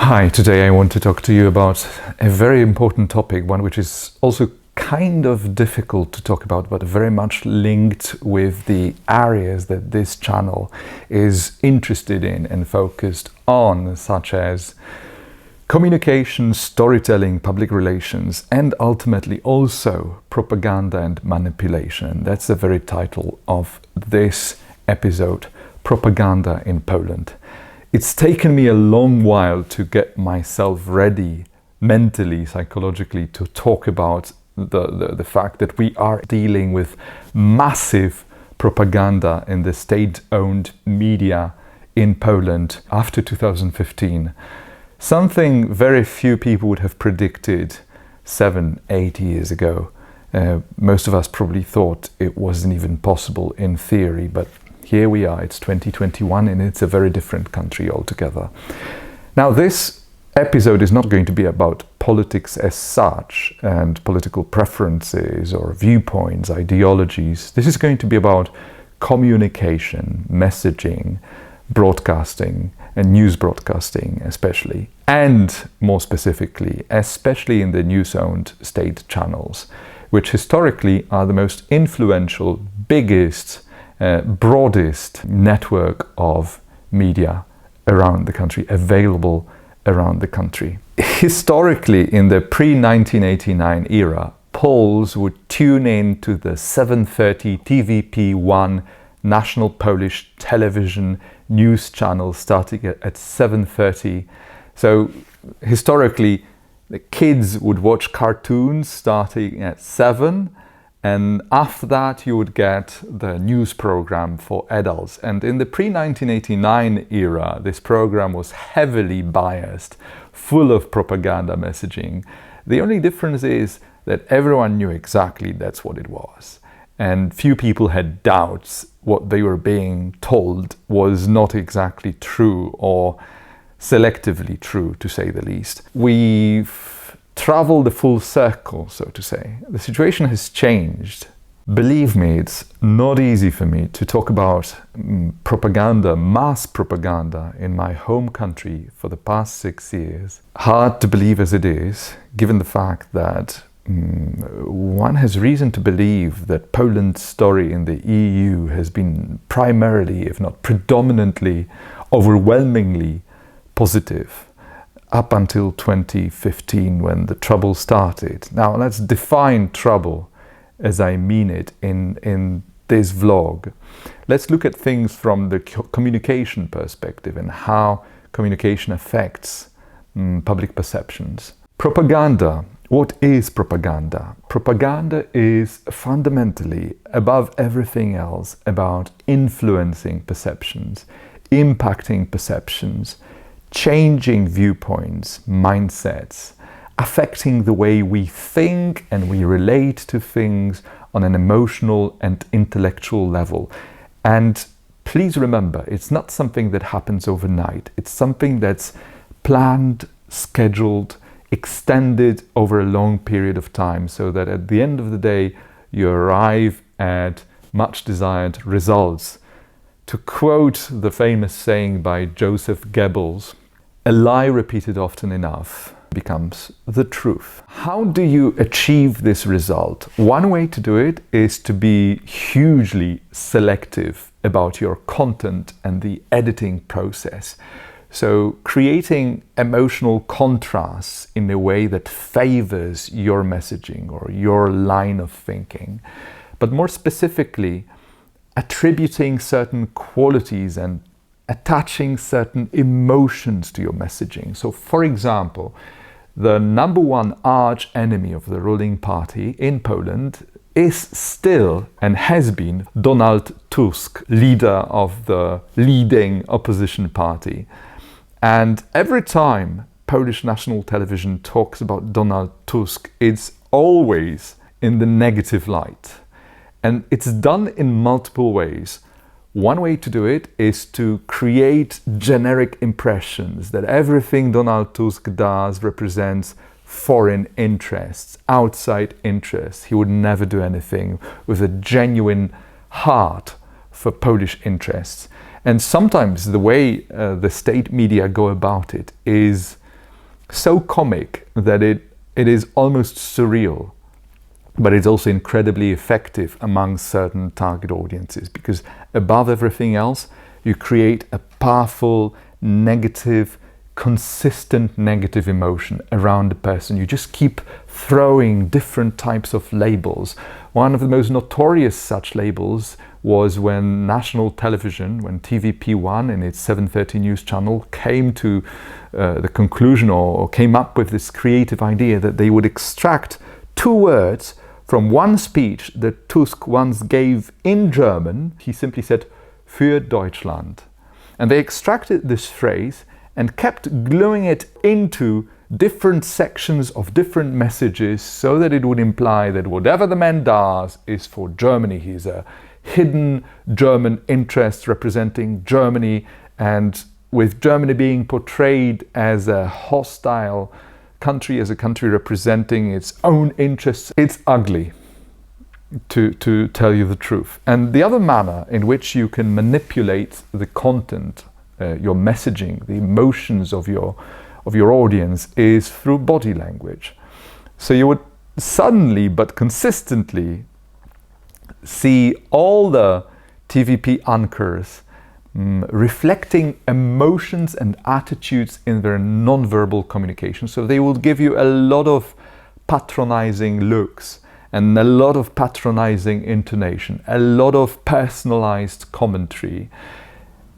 Hi, today I want to talk to you about a very important topic, one which is also kind of difficult to talk about, but very much linked with the areas that this channel is interested in and focused on, such as communication, storytelling, public relations, and ultimately also propaganda and manipulation. That's the very title of this episode, Propaganda in Poland. It's taken me a long while to get myself ready mentally, psychologically, to talk about the fact that we are dealing with massive propaganda in the state-owned media in Poland after 2015. Something very few people would have predicted 7-8 years ago. Most of us probably thought it wasn't even possible in theory, but here we are, it's 2021 and it's a very different country altogether. Now, this episode is not going to be about politics as such and political preferences or viewpoints, ideologies. This is going to be about communication, messaging, broadcasting and news broadcasting especially, and more specifically, especially in the news-owned state channels, which historically are the most influential, biggest, broadest network of media around the country, available around the country. Historically, in the pre-1989 era, Poles would tune in to the 7:30 TVP1 national Polish television news channel starting at 7:30. So historically, the kids would watch cartoons starting at 7, and after that you would get the news program for adults. And in the pre-1989 era, this program was heavily biased, full of propaganda messaging. The only difference is that everyone knew exactly that's what it was. And few people had doubts what they were being told was not exactly true, or selectively true, to say the least. We've traveled the full circle, so to say. The situation has changed. Believe me, it's not easy for me to talk about propaganda, mass propaganda in my home country for the past 6 years. Hard to believe as it is, given the fact that one has reason to believe that Poland's story in the EU has been primarily, if not predominantly, overwhelmingly positive up until 2015, when the trouble started. Now, let's define trouble as I mean it in this vlog. Let's look at things from the communication perspective and how communication affects public perceptions. Propaganda. What is propaganda? Propaganda is fundamentally, above everything else, about influencing perceptions, impacting perceptions, changing viewpoints, mindsets, affecting the way we think and we relate to things on an emotional and intellectual level. And please remember, it's not something that happens overnight. It's something that's planned, scheduled, extended over a long period of time, so that at the end of the day you arrive at much desired results. To quote the famous saying by Joseph Goebbels, a lie repeated often enough becomes the truth. How do you achieve this result? One way to do it is to be hugely selective about your content and the editing process. So creating emotional contrasts in a way that favors your messaging or your line of thinking, but more specifically, attributing certain qualities and attaching certain emotions to your messaging. So, for example, the number one arch enemy of the ruling party in Poland is still and has been Donald Tusk, leader of the leading opposition party. And every time Polish national television talks about Donald Tusk, it's always in the negative light. And it's done in multiple ways. One way to do it is to create generic impressions that everything Donald Tusk does represents foreign interests, outside interests. He would never do anything with a genuine heart for Polish interests. And sometimes the way the state media go about it is so comic that it is almost surreal. But it's also incredibly effective among certain target audiences, because above everything else, you create a powerful, negative, consistent negative emotion around the person. You just keep throwing different types of labels. One of the most notorious such labels was when national television, when TVP1 in its 7:30 news channel came to the conclusion or came up with this creative idea that they would extract two words from one speech that Tusk once gave in German. He simply said, "Für Deutschland." And they extracted this phrase and kept gluing it into different sections of different messages so that it would imply that whatever the man does is for Germany. He's a hidden German interest representing Germany, and with Germany being portrayed as a hostile country, as a country representing its own interests, it's ugly, to tell you the truth. And the other manner in which you can manipulate the content, your messaging, the emotions of your audience, is through body language. So you would suddenly but consistently see all the TVP anchors reflecting emotions and attitudes in their non-verbal communication. So they will give you a lot of patronizing looks and a lot of patronizing intonation, a lot of personalized commentary.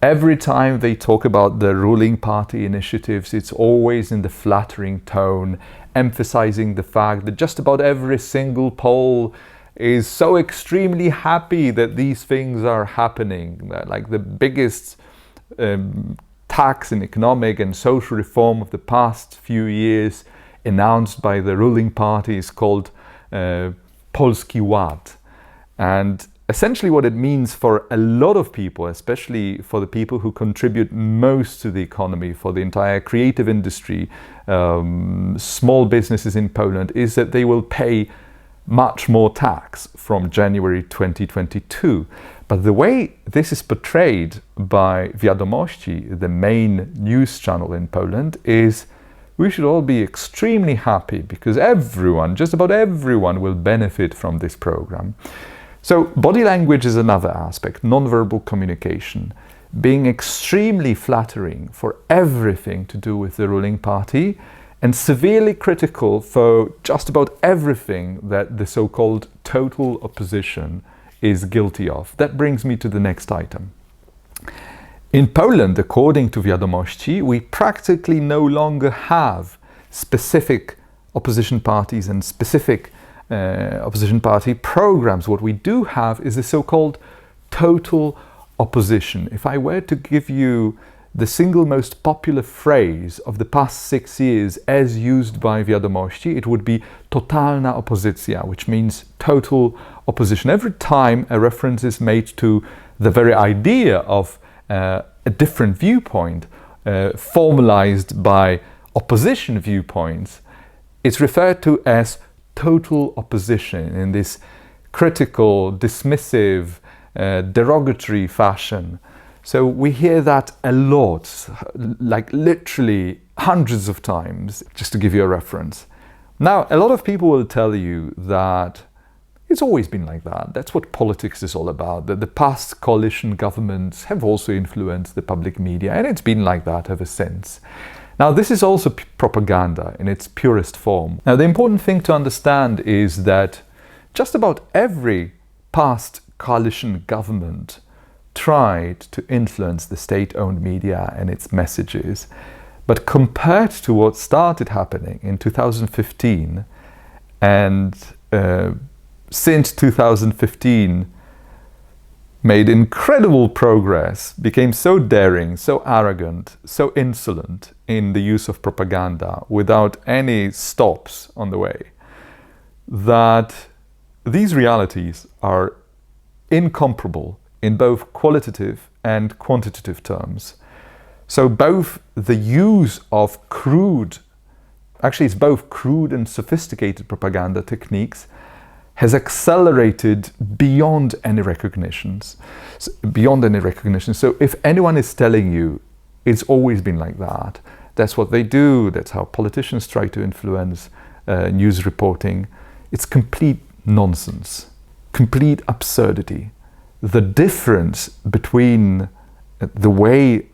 Every time they talk about the ruling party initiatives, it's always in the flattering tone, emphasizing the fact that just about every single poll is so extremely happy that these things are happening. Like the biggest tax and economic and social reform of the past few years announced by the ruling party is called Polski Ład. And essentially what it means for a lot of people, especially for the people who contribute most to the economy, for the entire creative industry, small businesses in Poland, is that they will pay much more tax from January 2022. But the way this is portrayed by Wiadomości, the main news channel in Poland, is we should all be extremely happy because everyone, just about everyone, will benefit from this program. So body language is another aspect, non-verbal communication, being extremely flattering for everything to do with the ruling party, and severely critical for just about everything that the so-called total opposition is guilty of. That brings me to the next item. In Poland, according to Wiadomości, we practically no longer have specific opposition parties and specific opposition party programs. What we do have is the so-called total opposition. If I were to give you the single most popular phrase of the past 6 years as used by Wiadomości, it would be totalna opozycja, which means total opposition. Every time a reference is made to the very idea of a different viewpoint, formalized by opposition viewpoints, it's referred to as total opposition in this critical, dismissive, derogatory fashion. So we hear that a lot, like literally hundreds of times, just to give you a reference. Now, a lot of people will tell you that it's always been like that. That's what politics is all about, that the past coalition governments have also influenced the public media, and it's been like that ever since. Now, this is also propaganda in its purest form. Now, the important thing to understand is that just about every past coalition government tried to influence the state-owned media and its messages. But compared to what started happening in 2015 and since 2015 made incredible progress, became so daring, so arrogant, so insolent in the use of propaganda without any stops on the way, that these realities are incomparable in both qualitative and quantitative terms. So both the use of it's both crude and sophisticated propaganda techniques has accelerated beyond any recognition. So if anyone is telling you it's always been like that, That's what they do. That's how politicians try to influence news reporting. It's complete nonsense, complete absurdity. The difference between the way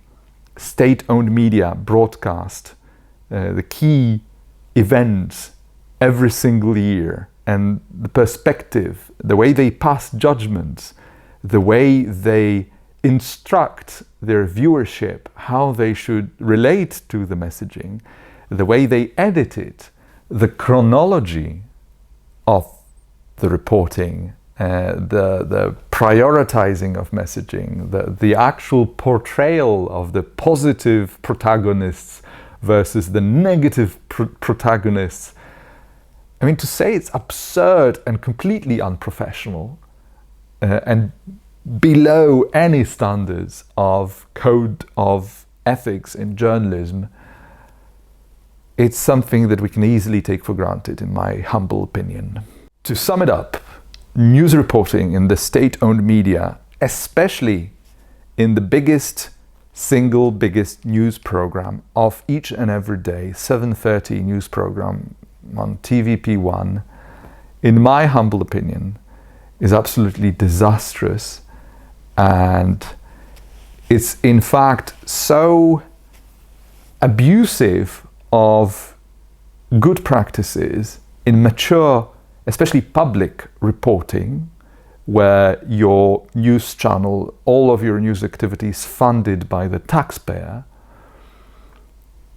state-owned media broadcast the key events every single year, and the perspective, the way they pass judgments, the way they instruct their viewership, how they should relate to the messaging, the way they edit it, the chronology of the reporting, the prioritizing of messaging, the actual portrayal of the positive protagonists versus the negative protagonists. I mean, to say it's absurd and completely unprofessional and below any standards of code of ethics in journalism, it's something that we can easily take for granted, in my humble opinion. To sum it up, news reporting in the state-owned media, especially in the biggest news program of each and every day, 7:30 news program on TVP1, in my humble opinion, is absolutely disastrous, and it's in fact so abusive of good practices in mature, especially public reporting, where your news channel, all of your news activities funded by the taxpayer.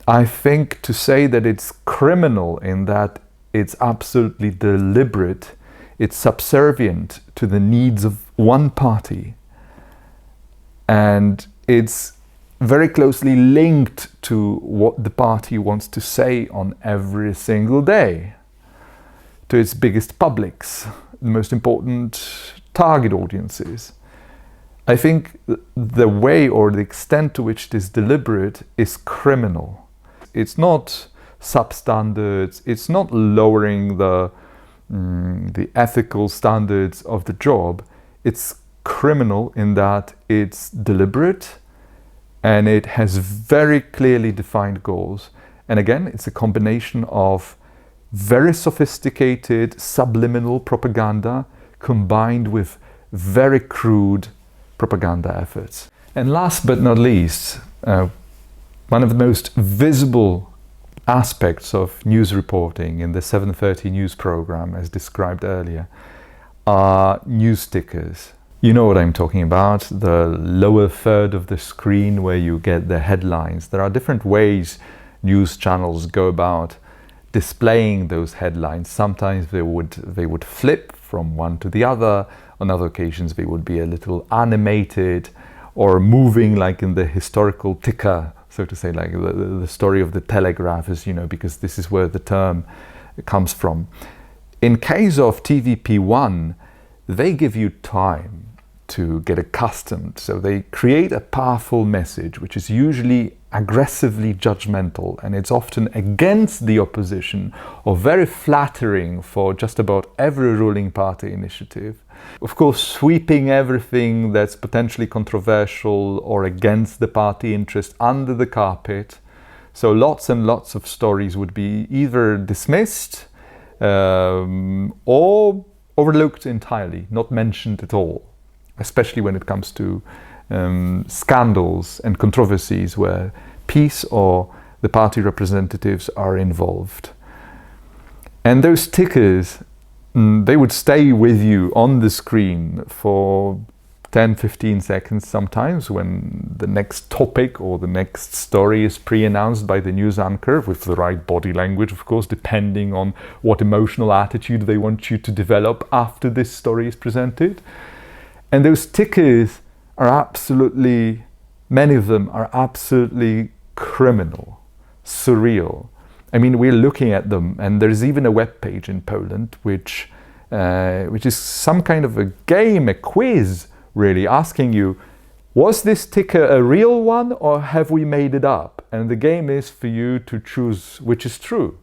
I think to say that it's criminal in that it's absolutely deliberate, it's subservient to the needs of one party, and it's very closely linked to what the party wants to say on every single day, to its biggest publics, the most important target audiences. I think the way or the extent to which it is deliberate is criminal. It's not substandards, it's not lowering the ethical standards of the job. It's criminal in that it's deliberate and it has very clearly defined goals. And again, it's a combination of very sophisticated subliminal propaganda combined with very crude propaganda efforts. And last but not least, one of the most visible aspects of news reporting in the 7:30 news program, as described earlier, are news stickers. You know what I'm talking about, the lower third of the screen where you get the headlines. There are different ways news channels go about displaying those headlines. Sometimes they would flip from one to the other. On other occasions they would be a little animated or moving, like in the historical ticker, so to say, like the story of the telegraph, as you know, because this is where the term comes from. In case of TVP1, they give you time to get accustomed. So they create a powerful message, which is usually aggressively judgmental, and it's often against the opposition or very flattering for just about every ruling party initiative. Of course, sweeping everything that's potentially controversial or against the party interest under the carpet. So lots and lots of stories would be either dismissed or overlooked entirely, not mentioned at all, especially when it comes to scandals and controversies where peace or the party representatives are involved. And those tickers, they would stay with you on the screen for 10-15 seconds sometimes when the next topic or the next story is pre-announced by the news anchor, with the right body language, of course, depending on what emotional attitude they want you to develop after this story is presented. And those tickers are absolutely, many of them are absolutely criminal, surreal. I mean, we're looking at them, and there's even a web page in Poland which is some kind of a game, a quiz, really, asking you, was this ticker a real one or have we made it up? And the game is for you to choose which is true.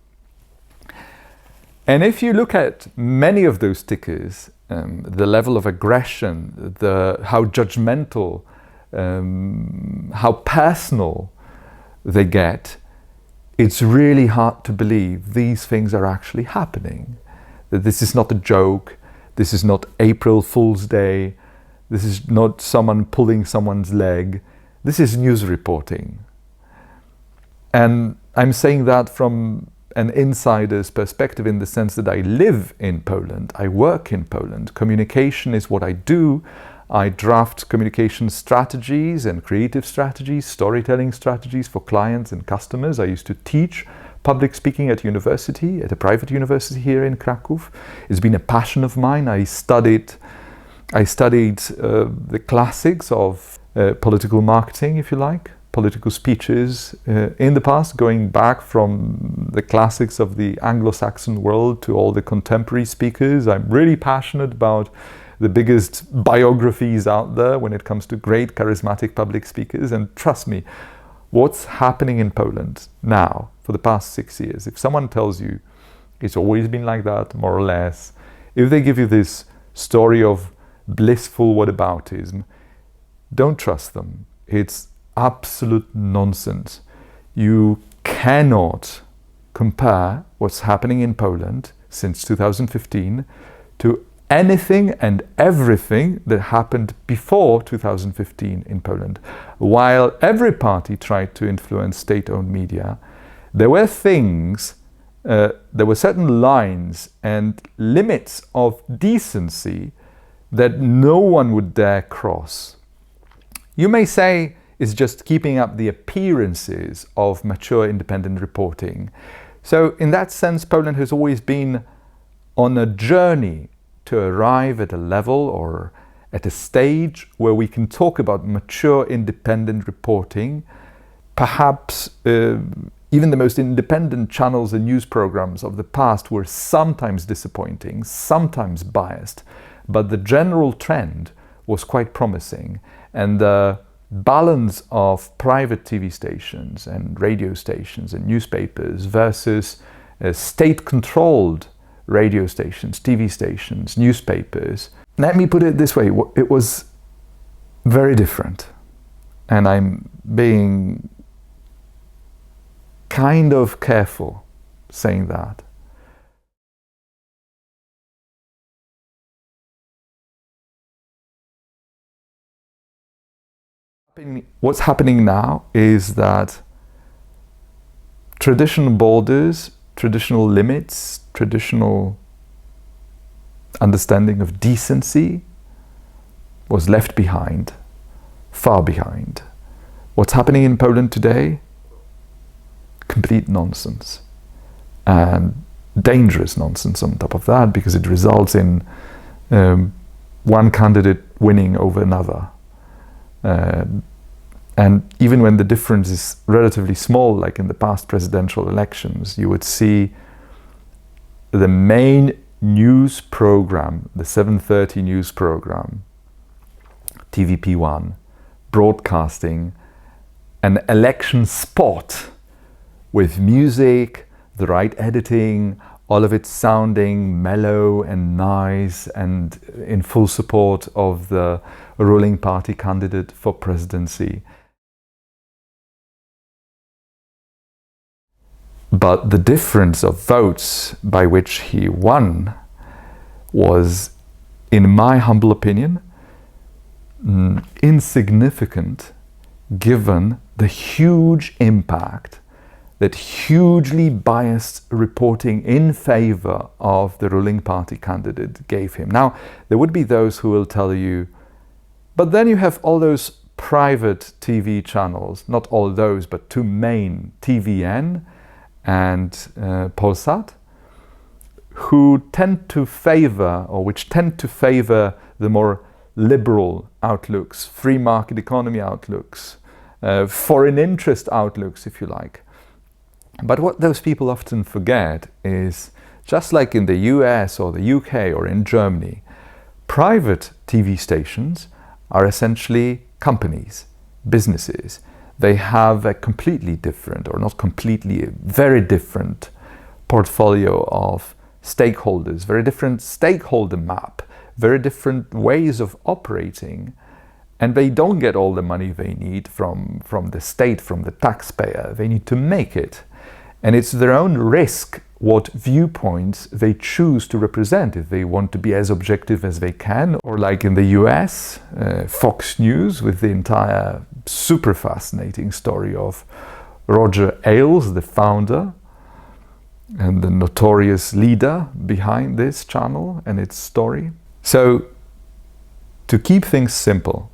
And if you look at many of those tickers, the level of aggression, how judgmental, how personal they get, it's really hard to believe these things are actually happening. That this is not a joke, this is not April Fool's Day, this is not someone pulling someone's leg, this is news reporting. And I'm saying that from an insider's perspective in the sense that I live in Poland, I work in Poland, communication is what I do. I draft communication strategies and creative strategies, storytelling strategies for clients and customers. I used to teach public speaking at university, at a private university here in Kraków. It's been a passion of mine. I studied the classics of political marketing, if you like, political speeches in the past, going back from the classics of the Anglo-Saxon world to all the contemporary speakers. I'm really passionate about the biggest biographies out there when it comes to great charismatic public speakers. And trust me, what's happening in Poland now for the past 6 years, if someone tells you it's always been like that, more or less, if they give you this story of blissful whataboutism, don't trust them. It's absolute nonsense. You cannot compare what's happening in Poland since 2015 to anything and everything that happened before 2015 in Poland. While every party tried to influence state-owned media, there were things, there were certain lines and limits of decency that no one would dare cross. You may say it's just keeping up the appearances of mature independent reporting. So in that sense, Poland has always been on a journey to arrive at a level or at a stage where we can talk about mature independent reporting. Perhaps even the most independent channels and news programs of the past were sometimes disappointing, sometimes biased, but the general trend was quite promising. And the balance of private TV stations and radio stations and newspapers versus state-controlled radio stations, TV stations, newspapers. Let me put it this way, it was very different. And I'm being kind of careful saying that. What's happening now is that traditional borders, traditional limits, traditional understanding of decency was left behind, far behind. What's happening in Poland today? Complete nonsense. And dangerous nonsense on top of that, because it results in one candidate winning over another. And even when the difference is relatively small, like in the past presidential elections, you would see the main news program, the 7:30 news program, TVP1, broadcasting an election spot with music, the right editing, all of it sounding mellow and nice and in full support of the ruling party candidate for presidency. But the difference of votes by which he won was, in my humble opinion, insignificant given the huge impact that hugely biased reporting in favor of the ruling party candidate gave him. Now, there would be those who will tell you, but then you have all those private TV channels, not all those, but two main, TVN and Polsat, who tend to favor, or which tend to favor the more liberal outlooks, free market economy outlooks, foreign interest outlooks, if you like. But what those people often forget is, just like in the US or the UK or in Germany, private TV stations are essentially companies, businesses. They have a completely different, or not completely, a very different portfolio of stakeholders, very different stakeholder map, very different ways of operating, and they don't get all the money they need from the state, from the taxpayer. They need to make it. And it's their own risk what viewpoints they choose to represent, if they want to be as objective as they can, or like in the US, Fox News with the entire super fascinating story of Roger Ailes, the founder and the notorious leader behind this channel and its story. So, to keep things simple,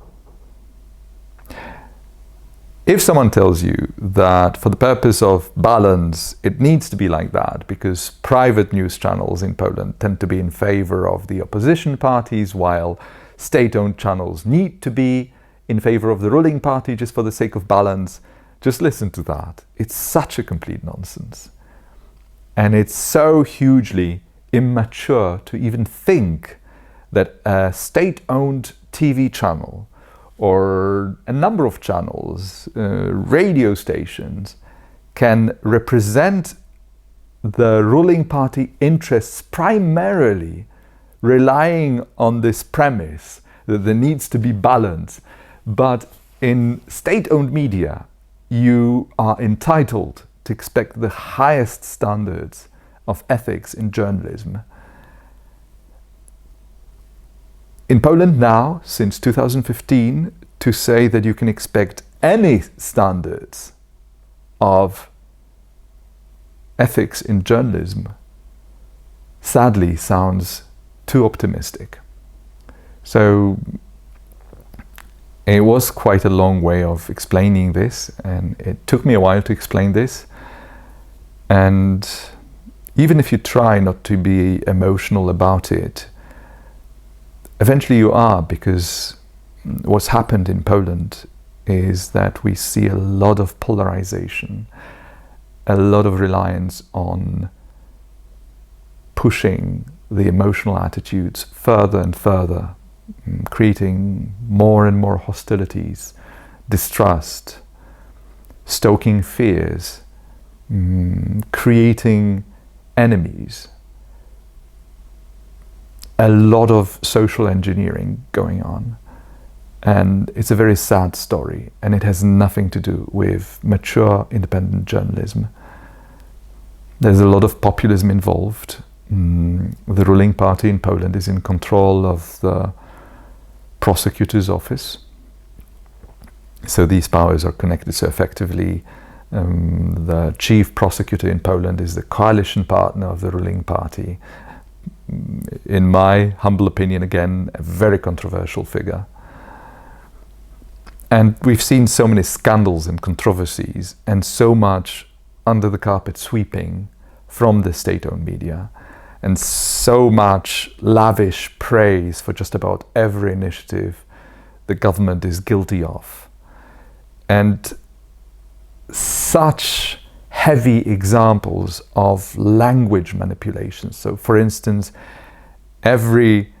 if someone tells you that for the purpose of balance, it needs to be like that because private news channels in Poland tend to be in favor of the opposition parties, while state-owned channels need to be in favor of the ruling party just for the sake of balance, just listen to that. It's such a complete nonsense. And it's so hugely immature to even think that a state-owned TV channel or a number of channels, radio stations, can represent the ruling party interests primarily relying on this premise that there needs to be balance. But in state-owned media, you are entitled to expect the highest standards of ethics in journalism. In Poland now, since 2015, to say that you can expect any standards of ethics in journalism sadly sounds too optimistic. So it was quite a long way of explaining this, and it took me a while to explain this. And even if you try not to be emotional about it, eventually you are, because what's happened in Poland is that we see a lot of polarization, a lot of reliance on pushing the emotional attitudes further and further, creating more and more hostilities, distrust, stoking fears, creating enemies. A lot of social engineering going on, and it's a very sad story, and it has nothing to do with mature independent journalism. There's a lot of populism involved. The ruling party in Poland is in control of the prosecutor's office, so these powers are connected. So effectively the chief prosecutor in Poland is the coalition partner of the ruling party. In my humble opinion, again, a very controversial figure. And we've seen so many scandals and controversies and so much under the carpet sweeping from the state-owned media, and so much lavish praise for just about every initiative the government is guilty of. And such heavy examples of language manipulation. So, for instance, every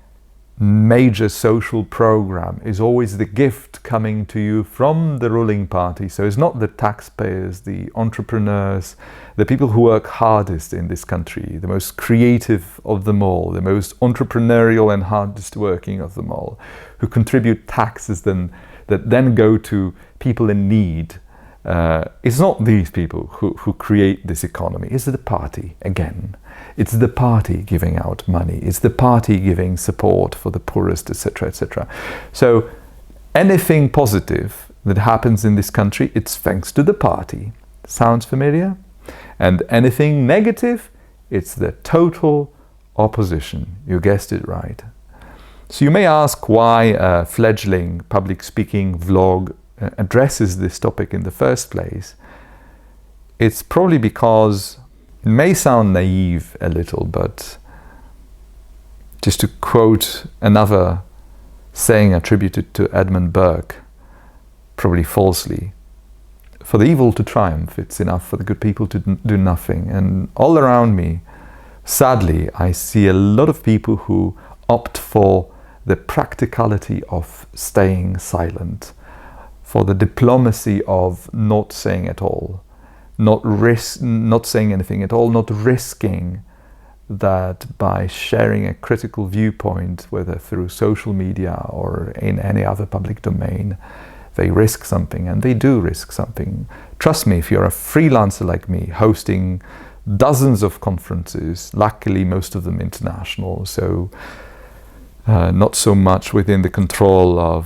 major social program is always the gift coming to you from the ruling party. So it's not the taxpayers, the entrepreneurs, the people who work hardest in this country, the most creative of them all, the most entrepreneurial and hardest working of them all, who contribute taxes that then go to people in need. It's not these people who create this economy. It's the party, again. It's the party giving out money. It's the party giving support for the poorest, etc., etc. So anything positive that happens in this country, it's thanks to the party. Sounds familiar? And anything negative, it's the total opposition. You guessed it right. So you may ask why a fledgling public speaking vlog addresses this topic in the first place. It's probably because it may sound naive a little, but just to quote another saying attributed to Edmund Burke, probably falsely, for the evil to triumph, it's enough for the good people to do nothing. And all around me, sadly, I see a lot of people who opt for the practicality of staying silent, for the diplomacy of not saying at all, not saying anything at all, not risking that by sharing a critical viewpoint, whether through social media or in any other public domain, they risk something, and they do risk something. Trust me, if you're a freelancer like me, hosting dozens of conferences, luckily most of them international, so not so much within the control of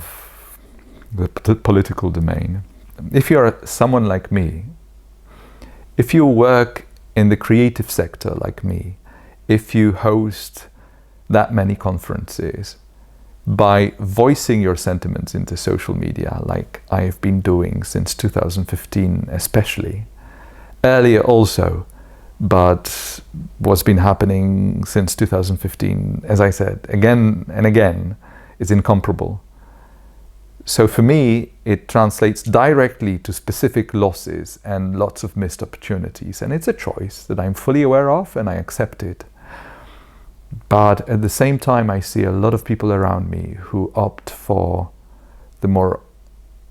the political domain. If you're someone like me, if you work in the creative sector like me, if you host that many conferences, by voicing your sentiments into social media like I've been doing since 2015 especially, earlier also, but what's been happening since 2015, as I said, again and again, is incomparable. So for me, it translates directly to specific losses and lots of missed opportunities. And it's a choice that I'm fully aware of, and I accept it. But at the same time, I see a lot of people around me who opt for the more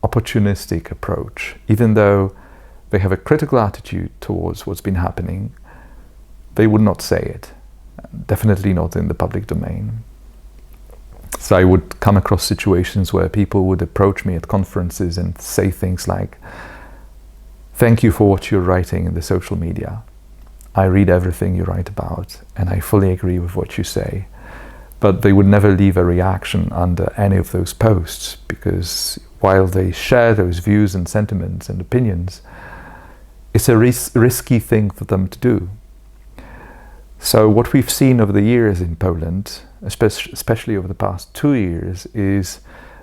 opportunistic approach. Even though they have a critical attitude towards what's been happening, they would not say it. Definitely not in the public domain. So I would come across situations where people would approach me at conferences and say things like, "Thank you for what you're writing in the social media. I read everything you write about, and I fully agree with what you say." But they would never leave a reaction under any of those posts, because while they share those views and sentiments and opinions, it's a risky thing for them to do. So what we've seen over the years in Poland, especially over the past 2 years, is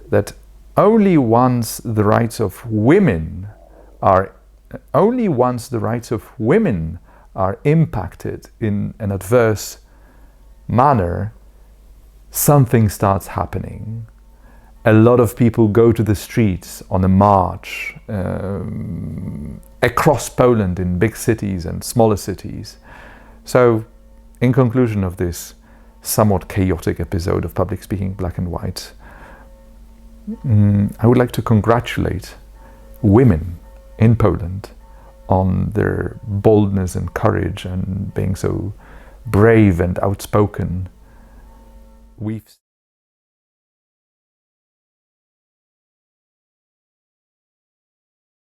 that only once the rights of women are impacted in an adverse manner, something starts happening. A lot of people go to the streets on a march across Poland in big cities and smaller cities. So, in conclusion of this somewhat chaotic episode of Public Speaking Black and White, I would like to congratulate women in Poland on their boldness and courage and being so brave and outspoken. We've